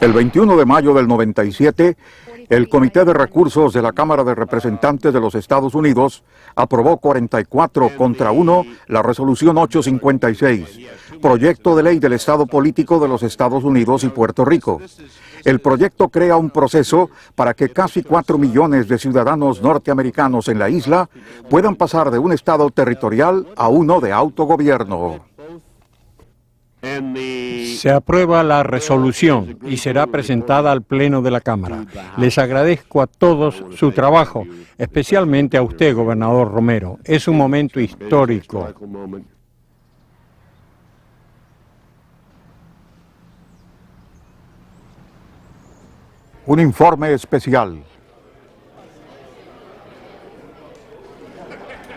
El 21 de mayo del 97, el Comité de Recursos de la Cámara de Representantes de los Estados Unidos aprobó 44 contra 1 la Resolución 856, proyecto de ley del Estado político de los Estados Unidos y Puerto Rico. El proyecto crea un proceso para que casi 4 millones de ciudadanos norteamericanos en la isla puedan pasar de un Estado territorial a uno de autogobierno. Se aprueba la resolución y será presentada al Pleno de la Cámara. Les agradezco a todos su trabajo, especialmente a usted, gobernador Romero. Es un momento histórico. Un informe especial.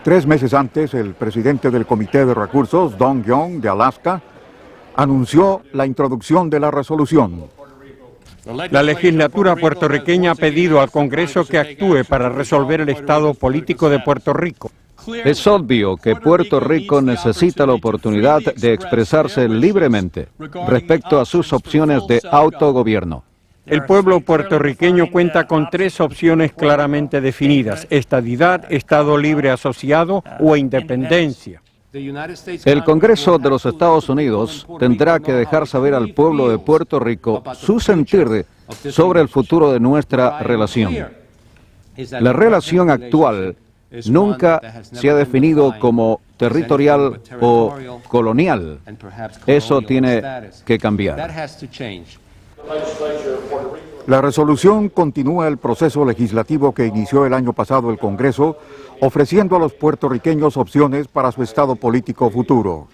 3 meses antes, el presidente del Comité de Recursos, Don Young, de Alaska, anunció la introducción de la resolución. La legislatura puertorriqueña ha pedido al Congreso que actúe para resolver el estado político de Puerto Rico. Es obvio que Puerto Rico necesita la oportunidad de expresarse libremente respecto a sus opciones de autogobierno. El pueblo puertorriqueño cuenta con 3 opciones claramente definidas: estadidad, Estado libre asociado o independencia. El Congreso de los Estados Unidos tendrá que dejar saber al pueblo de Puerto Rico su sentir sobre el futuro de nuestra relación. La relación actual nunca se ha definido como territorial o colonial. Eso tiene que cambiar. La resolución continúa el proceso legislativo que inició el año pasado el Congreso, ofreciendo a los puertorriqueños opciones para su estado político futuro.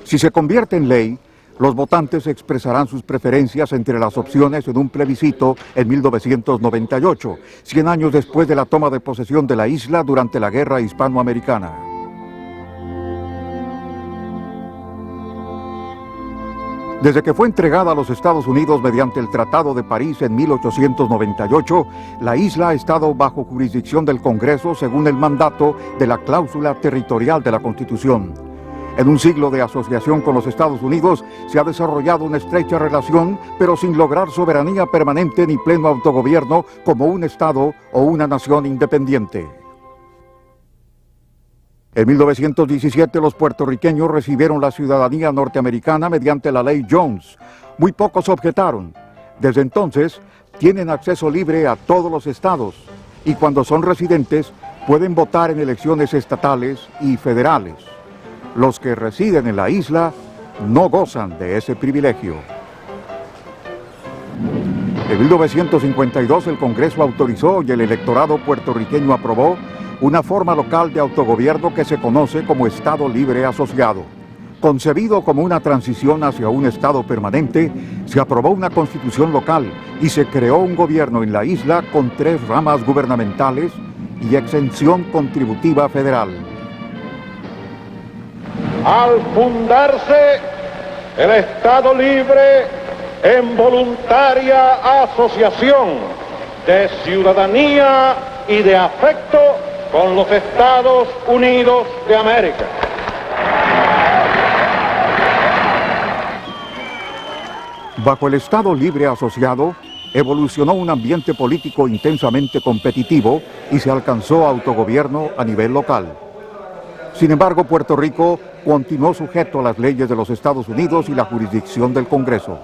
Si se convierte en ley, los votantes expresarán sus preferencias entre las opciones en un plebiscito en 1998, 100 años después de la toma de posesión de la isla durante la Guerra Hispanoamericana. Desde que fue entregada a los Estados Unidos mediante el Tratado de París en 1898, la isla ha estado bajo jurisdicción del Congreso según el mandato de la cláusula territorial de la Constitución. En un siglo de asociación con los Estados Unidos se ha desarrollado una estrecha relación, pero sin lograr soberanía permanente ni pleno autogobierno como un Estado o una nación independiente. En 1917 los puertorriqueños recibieron la ciudadanía norteamericana mediante la Ley Jones. Muy pocos objetaron. Desde entonces tienen acceso libre a todos los estados y cuando son residentes pueden votar en elecciones estatales y federales. Los que residen en la isla no gozan de ese privilegio. En 1952 el Congreso autorizó y el electorado puertorriqueño aprobó una forma local de autogobierno que se conoce como Estado Libre Asociado. Concebido como una transición hacia un Estado permanente, se aprobó una constitución local y se creó un gobierno en la isla con 3 ramas gubernamentales y exención contributiva federal. Al fundarse el Estado Libre en voluntaria asociación de ciudadanía y de afecto con los Estados Unidos de América. Bajo el Estado Libre Asociado, evolucionó un ambiente político intensamente competitivo y se alcanzó autogobierno a nivel local. Sin embargo, Puerto Rico continuó sujeto a las leyes de los Estados Unidos y la jurisdicción del Congreso.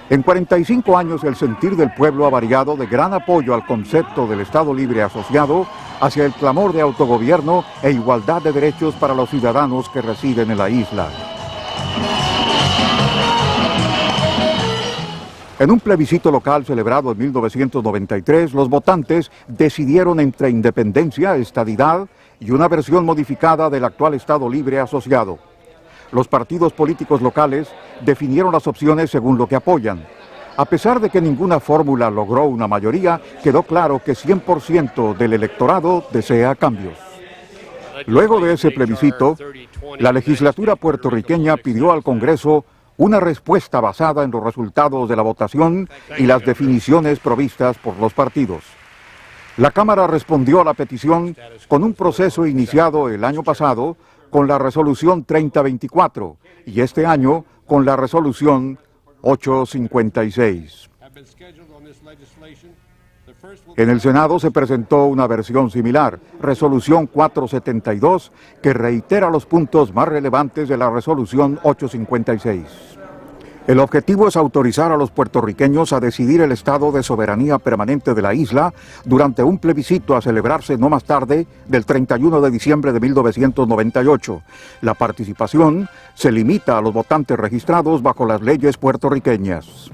En 45 años el sentir del pueblo ha variado de gran apoyo al concepto del Estado Libre Asociado hacia el clamor de autogobierno e igualdad de derechos para los ciudadanos que residen en la isla. En un plebiscito local celebrado en 1993, los votantes decidieron entre independencia, estadidad y una versión modificada del actual Estado Libre Asociado. Los partidos políticos locales definieron las opciones según lo que apoyan. A pesar de que ninguna fórmula logró una mayoría, quedó claro que 100% del electorado desea cambios. Luego de ese plebiscito, la legislatura puertorriqueña pidió al Congreso una respuesta basada en los resultados de la votación y las definiciones provistas por los partidos. La Cámara respondió a la petición con un proceso iniciado el año pasado con la resolución 3024 y este año con la resolución 856. En el Senado se presentó una versión similar, Resolución 472, que reitera los puntos más relevantes de la Resolución 856. El objetivo es autorizar a los puertorriqueños a decidir el estado de soberanía permanente de la isla durante un plebiscito a celebrarse no más tarde del 31 de diciembre de 1998. La participación se limita a los votantes registrados bajo las leyes puertorriqueñas.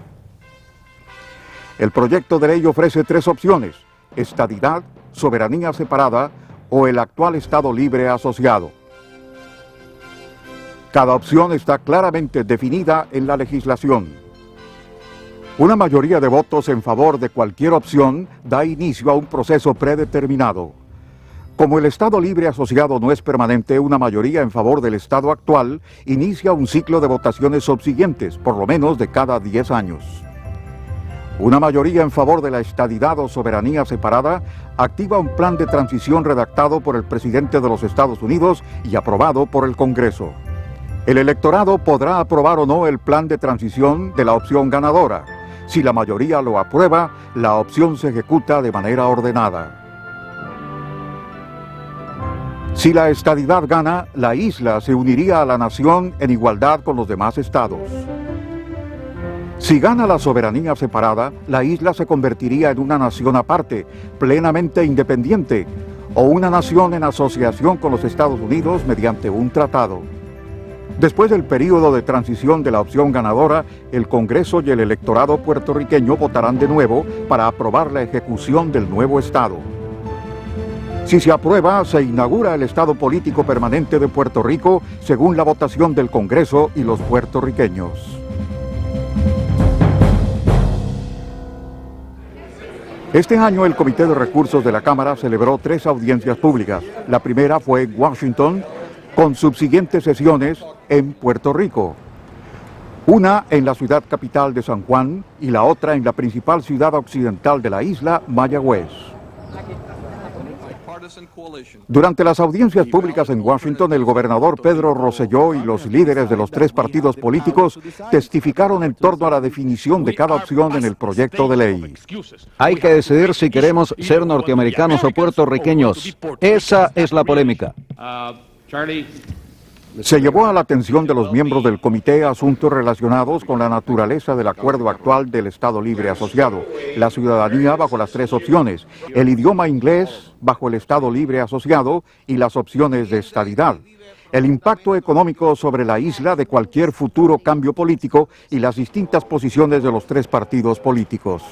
El proyecto de ley ofrece tres opciones: estadidad, soberanía separada o el actual Estado Libre Asociado. Cada opción está claramente definida en la legislación. Una mayoría de votos en favor de cualquier opción da inicio a un proceso predeterminado. Como el Estado Libre Asociado no es permanente, una mayoría en favor del Estado actual inicia un ciclo de votaciones subsiguientes, por lo menos de cada 10 años. Una mayoría en favor de la estadidad o soberanía separada activa un plan de transición redactado por el presidente de los Estados Unidos y aprobado por el Congreso. El electorado podrá aprobar o no el plan de transición de la opción ganadora. Si la mayoría lo aprueba, la opción se ejecuta de manera ordenada. Si la estadidad gana, la isla se uniría a la nación en igualdad con los demás estados. Si gana la soberanía separada, la isla se convertiría en una nación aparte, plenamente independiente, o una nación en asociación con los Estados Unidos mediante un tratado. Después del período de transición de la opción ganadora, el Congreso y el electorado puertorriqueño votarán de nuevo para aprobar la ejecución del nuevo Estado. Si se aprueba, se inaugura el Estado político permanente de Puerto Rico según la votación del Congreso y los puertorriqueños. Este año el Comité de Recursos de la Cámara celebró 3 audiencias públicas. La primera fue en Washington, con subsiguientes sesiones en Puerto Rico. Una en la ciudad capital de San Juan y la otra en la principal ciudad occidental de la isla, Mayagüez. Durante las audiencias públicas en Washington, el gobernador Pedro Rosselló y los líderes de los 3 partidos políticos testificaron en torno a la definición de cada opción en el proyecto de ley. Hay que decidir si queremos ser norteamericanos o puertorriqueños. Esa es la polémica. Se llevó a la atención de los miembros del comité asuntos relacionados con la naturaleza del acuerdo actual del Estado Libre Asociado, la ciudadanía bajo las 3 opciones, el idioma inglés bajo el Estado Libre Asociado y las opciones de estadidad, el impacto económico sobre la isla de cualquier futuro cambio político y las distintas posiciones de los 3 partidos políticos.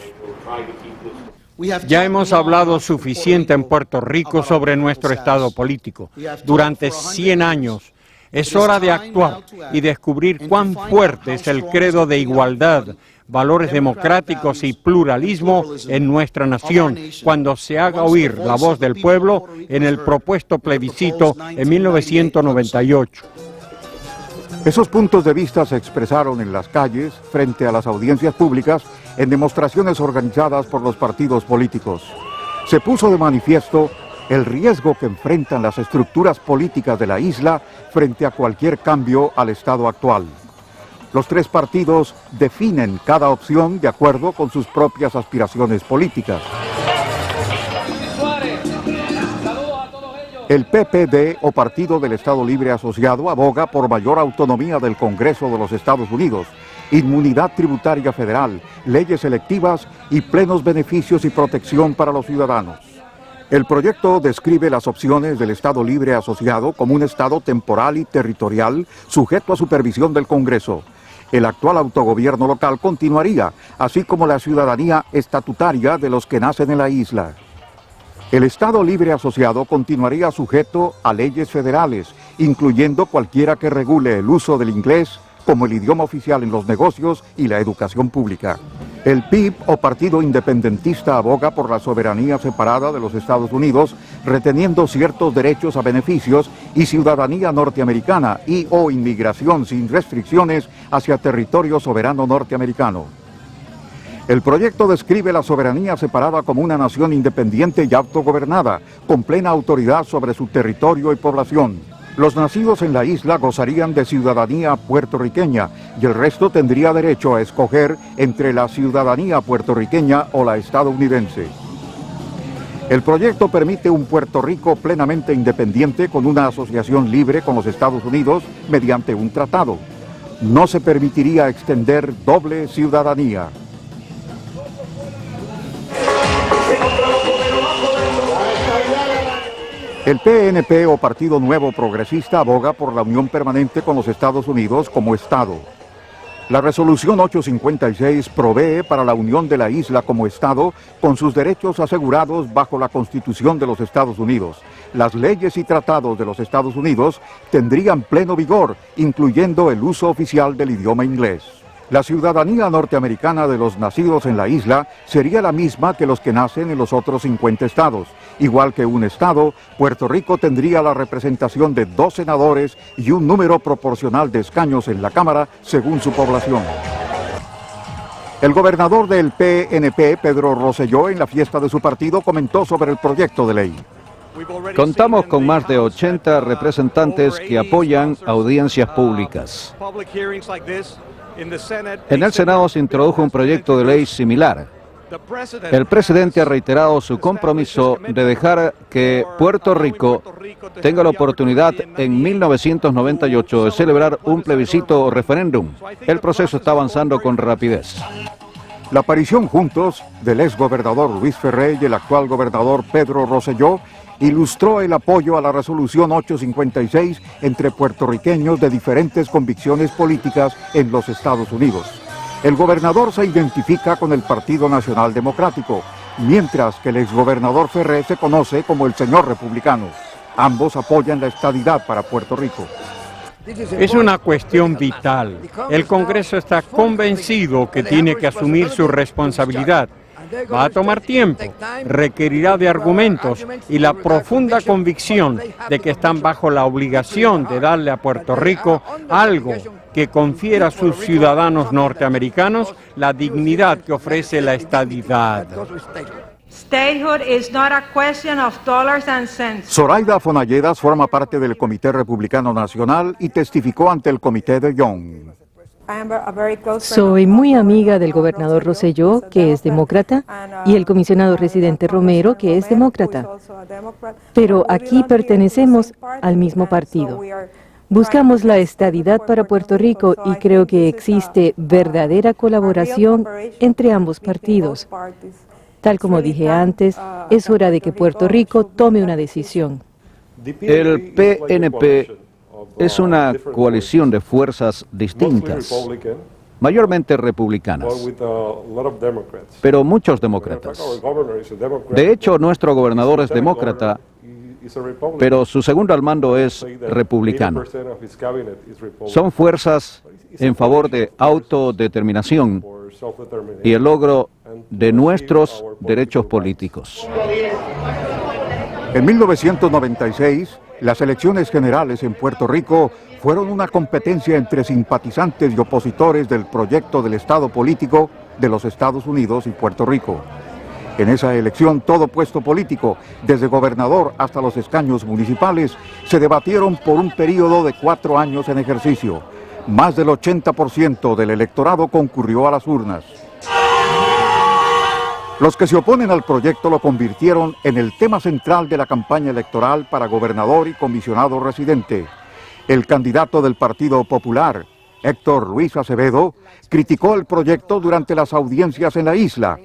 Ya hemos hablado suficiente en Puerto Rico sobre nuestro estado político. Durante 100 años. Es hora de actuar y descubrir cuán fuerte es el credo de igualdad, valores democráticos y pluralismo en nuestra nación cuando se haga oír la voz del pueblo en el propuesto plebiscito en 1998. Esos puntos de vista se expresaron en las calles, frente a las audiencias públicas, en demostraciones organizadas por los partidos políticos. Se puso de manifiesto el riesgo que enfrentan las estructuras políticas de la isla frente a cualquier cambio al estado actual. Los 3 partidos definen cada opción de acuerdo con sus propias aspiraciones políticas. El PPD, o Partido del Estado Libre Asociado, aboga por mayor autonomía del Congreso de los Estados Unidos, inmunidad tributaria federal, leyes electivas y plenos beneficios y protección para los ciudadanos. El proyecto describe las opciones del Estado Libre Asociado como un Estado temporal y territorial sujeto a supervisión del Congreso. El actual autogobierno local continuaría, así como la ciudadanía estatutaria de los que nacen en la isla. El Estado Libre Asociado continuaría sujeto a leyes federales, incluyendo cualquiera que regule el uso del inglés como el idioma oficial en los negocios y la educación pública. El PIB, o Partido Independentista, aboga por la soberanía separada de los Estados Unidos, reteniendo ciertos derechos a beneficios y ciudadanía norteamericana y o inmigración sin restricciones hacia territorio soberano norteamericano. El proyecto describe la soberanía separada como una nación independiente y autogobernada, con plena autoridad sobre su territorio y población. Los nacidos en la isla gozarían de ciudadanía puertorriqueña y el resto tendría derecho a escoger entre la ciudadanía puertorriqueña o la estadounidense. El proyecto permite un Puerto Rico plenamente independiente con una asociación libre con los Estados Unidos mediante un tratado. No se permitiría extender doble ciudadanía. El PNP o Partido Nuevo Progresista aboga por la unión permanente con los Estados Unidos como Estado. La resolución 856 provee para la unión de la isla como Estado con sus derechos asegurados bajo la Constitución de los Estados Unidos. Las leyes y tratados de los Estados Unidos tendrían pleno vigor, incluyendo el uso oficial del idioma inglés. La ciudadanía norteamericana de los nacidos en la isla sería la misma que los que nacen en los otros 50 estados. Igual que un estado, Puerto Rico tendría la representación de 2 senadores y un número proporcional de escaños en la Cámara según su población. El gobernador del PNP, Pedro Rosselló, en la fiesta de su partido comentó sobre el proyecto de ley. Contamos con más de 80 representantes que apoyan audiencias públicas. En el Senado se introdujo un proyecto de ley similar. El presidente ha reiterado su compromiso de dejar que Puerto Rico tenga la oportunidad en 1998 de celebrar un plebiscito o referéndum. El proceso está avanzando con rapidez. La aparición juntos del exgobernador Luis Ferré y el actual gobernador Pedro Rosselló ilustró el apoyo a la resolución 856 entre puertorriqueños de diferentes convicciones políticas en los Estados Unidos. El gobernador se identifica con el Partido Nacional Democrático, mientras que el exgobernador Ferré se conoce como el señor republicano. Ambos apoyan la estadidad para Puerto Rico. Es una cuestión vital. El Congreso está convencido que tiene que asumir su responsabilidad. Va a tomar tiempo, requerirá de argumentos y la profunda convicción de que están bajo la obligación de darle a Puerto Rico algo que confiera a sus ciudadanos norteamericanos la dignidad que ofrece la estadidad. Statehood is not a question of dollars and cents. Zoraida Fonalledas forma parte del Comité Republicano Nacional y testificó ante el Comité de Young. Soy muy amiga del gobernador Rosselló, que es demócrata, y el comisionado residente Romero, que es demócrata. Pero aquí pertenecemos al mismo partido. Buscamos la estadidad para Puerto Rico y creo que existe verdadera colaboración entre ambos partidos. Tal como dije antes, es hora de que Puerto Rico tome una decisión. El PNP es una coalición de fuerzas distintas, mayormente republicanas, pero muchos demócratas. De hecho, nuestro gobernador es demócrata, pero su segundo al mando es republicano. Son fuerzas en favor de autodeterminación y el logro de nuestros derechos políticos. En 1996, las elecciones generales en Puerto Rico fueron una competencia entre simpatizantes y opositores del proyecto del Estado político de los Estados Unidos y Puerto Rico. En esa elección, todo puesto político, desde gobernador hasta los escaños municipales, se debatieron por un periodo de 4 años en ejercicio. Más del 80% del electorado concurrió a las urnas. Los que se oponen al proyecto lo convirtieron en el tema central de la campaña electoral para gobernador y comisionado residente. El candidato del Partido Popular, Héctor Luis Acevedo, criticó el proyecto durante las audiencias en la isla.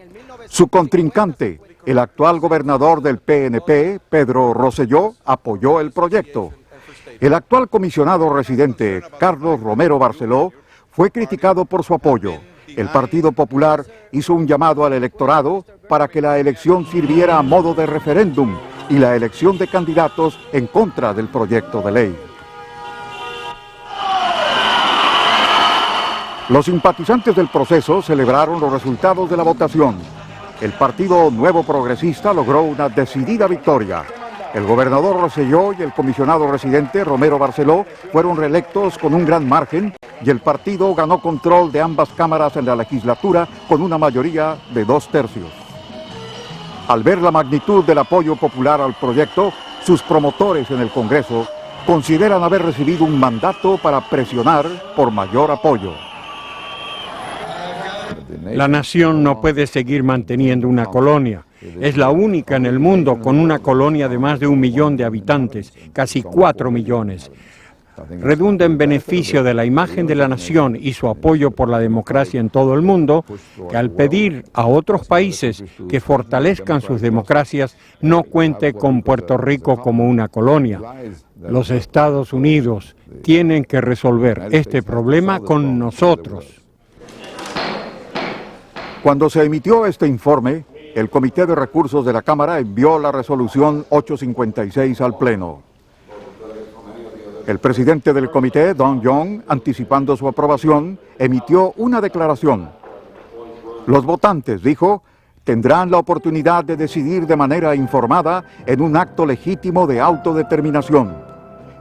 Su contrincante, el actual gobernador del PNP, Pedro Rosselló, apoyó el proyecto. El actual comisionado residente, Carlos Romero Barceló, fue criticado por su apoyo. El Partido Popular hizo un llamado al electorado para que la elección sirviera a modo de referéndum y la elección de candidatos en contra del proyecto de ley. Los simpatizantes del proceso celebraron los resultados de la votación. El Partido Nuevo Progresista logró una decidida victoria. El gobernador Rosselló y el comisionado residente Romero Barceló fueron reelectos con un gran margen y el partido ganó control de ambas cámaras en la legislatura con una mayoría de 2/3. Al ver la magnitud del apoyo popular al proyecto, sus promotores en el Congreso consideran haber recibido un mandato para presionar por mayor apoyo. La nación no puede seguir manteniendo una colonia. Es la única en el mundo con una colonia de más de 1 millón de habitantes, casi 4 millones. Redunda en beneficio de la imagen de la nación y su apoyo por la democracia en todo el mundo, que al pedir a otros países que fortalezcan sus democracias, no cuente con Puerto Rico como una colonia. Los Estados Unidos tienen que resolver este problema con nosotros. Cuando se emitió este informe, el Comité de Recursos de la Cámara envió la resolución 856 al Pleno. El presidente del comité, Don Young, anticipando su aprobación, emitió una declaración. Los votantes, dijo, tendrán la oportunidad de decidir de manera informada en un acto legítimo de autodeterminación.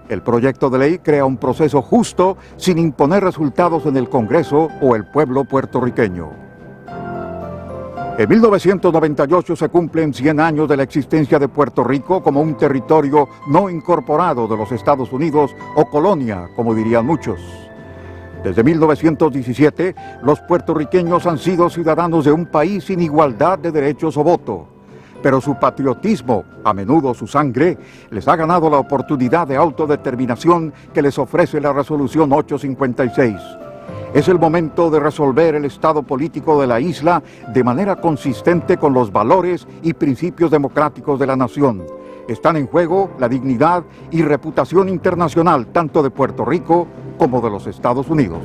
El proyecto de ley crea un proceso justo sin imponer resultados en el Congreso o el pueblo puertorriqueño. En 1998 se cumplen 100 años de la existencia de Puerto Rico como un territorio no incorporado de los Estados Unidos o colonia, como dirían muchos. Desde 1917, los puertorriqueños han sido ciudadanos de un país sin igualdad de derechos o voto. Pero su patriotismo, a menudo su sangre, les ha ganado la oportunidad de autodeterminación que les ofrece la resolución 856. Es el momento de resolver el estado político de la isla de manera consistente con los valores y principios democráticos de la nación. Están en juego la dignidad y reputación internacional tanto de Puerto Rico como de los Estados Unidos.